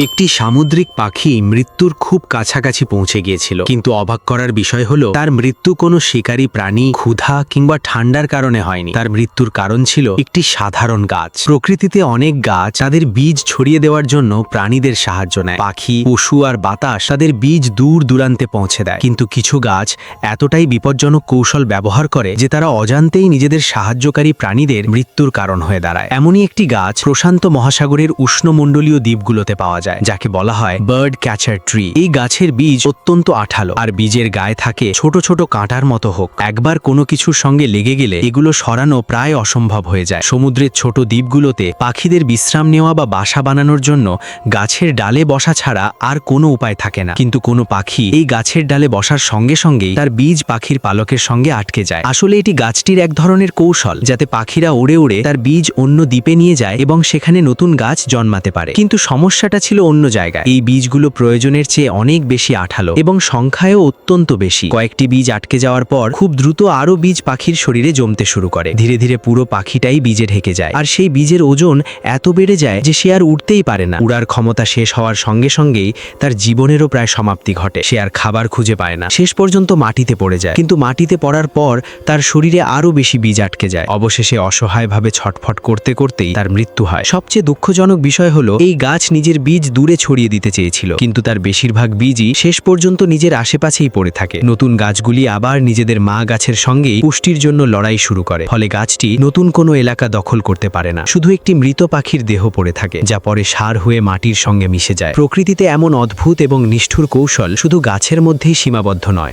একটি সামুদ্রিক পাখি মৃত্যুর খুব কাছাকাছি পৌঁছে গিয়েছিল, কিন্তু অবাক করার বিষয় হলো তার মৃত্যু কোনো শিকারী প্রাণী, ক্ষুধা কিংবা ঠান্ডার কারণে হয়নি। তার মৃত্যুর কারণ ছিল একটি সাধারণ গাছ। প্রকৃতিতে অনেক গাছ তাদের বীজ ছড়িয়ে দেওয়ার জন্য প্রাণীদের সাহায্য নেয়। পাখি, পশু আর বাতাস তাদের বীজ দূর দূরান্তে পৌঁছে দেয়, কিন্তু কিছু গাছ এতটাই বিপজ্জনক কৌশল ব্যবহার করে যে তারা অজান্তেই নিজেদের সাহায্যকারী প্রাণীদের মৃত্যুর কারণ হয়ে দাঁড়ায়। এমনই একটি গাছ প্রশান্ত মহাসাগরের উষ্ণমণ্ডলীয় দ্বীপগুলোতে পাওয়া যায়, যাকে বলা হয় বার্ড ক্যাচার ট্রি। এই গাছের বীজ অত্যন্ত আঠালো আর বীজের গায়ে থাকে ছোট ছোট কাঁটার মতো হোক। একবার কোনো কিছুর সঙ্গে লেগে গেলে এগুলো সরানো প্রায় অসম্ভব হয়ে যায়। সমুদ্রের ছোট দ্বীপগুলোতে পাখিদের বিশ্রাম নেওয়া বা বাসা বানানোর জন্য গাছের ডালে বসা ছাড়া আর কোনো উপায় থাকে না, কিন্তু কোনো পাখি এই গাছের ডালে বসার সঙ্গে সঙ্গেই তার বীজ পাখির পালকের সঙ্গে আটকে যায়। আসলে এটি গাছটির এক ধরনের কৌশল, যাতে পাখিরা উড়ে উড়ে তার বীজ অন্য দ্বীপে নিয়ে যায় এবং সেখানে নতুন গাছ জন্মাতে পারে। কিন্তু সমস্যাটা ছিল অন্য জায়গায়। এই বীজগুলো প্রয়োজনের চেয়ে অনেক বেশি আঠালো এবং সংখ্যায়ও অত্যন্ত বেশি। কয়েকটি বীজ আটকে যাওয়ার পর খুব দ্রুত আরও বীজ পাখির শরীরে জমতে শুরু করে। ধীরে ধীরে পুরো পাখিটাই বীজে ঢেকে যায়, আর সেই বীজের ওজন এত বেড়ে যায় যে সে আর উড়তেই পারে না। উড়ার ক্ষমতা শেষ হওয়ার সঙ্গে সঙ্গেই তার জীবনেরও প্রায় সমাপ্তি ঘটে। সে আর খাবার খুঁজে পায় না, শেষ পর্যন্ত মাটিতে পড়ে যায়। কিন্তু মাটিতে পড়ার পর তার শরীরে আরও বেশি বীজ আটকে যায়। অবশেষে অসহায়ভাবে ছটফট করতে করতেই তার মৃত্যু হয়। সবচেয়ে দুঃখজনক বিষয় হলো এই গাছ নিজের বীজ দূরে ছড়িয়ে দিতে চেয়েছিল, কিন্তু তার বেশিরভাগ বীজই শেষ পর্যন্ত নিজের আশেপাশেই পড়ে থাকে। নতুন গাছগুলি আবার নিজেদের মা গাছের সঙ্গেই পুষ্টির জন্য লড়াই শুরু করে, ফলে গাছটি নতুন কোনো এলাকা দখল করতে পারে না। শুধু একটি মৃত পাখির দেহ পড়ে থাকে, যা পরে সার হয়ে মাটির সঙ্গে মিশে যায়। প্রকৃতিতে এমন অদ্ভুত এবং নিষ্ঠুর কৌশল শুধু গাছের মধ্যেই সীমাবদ্ধ নয়।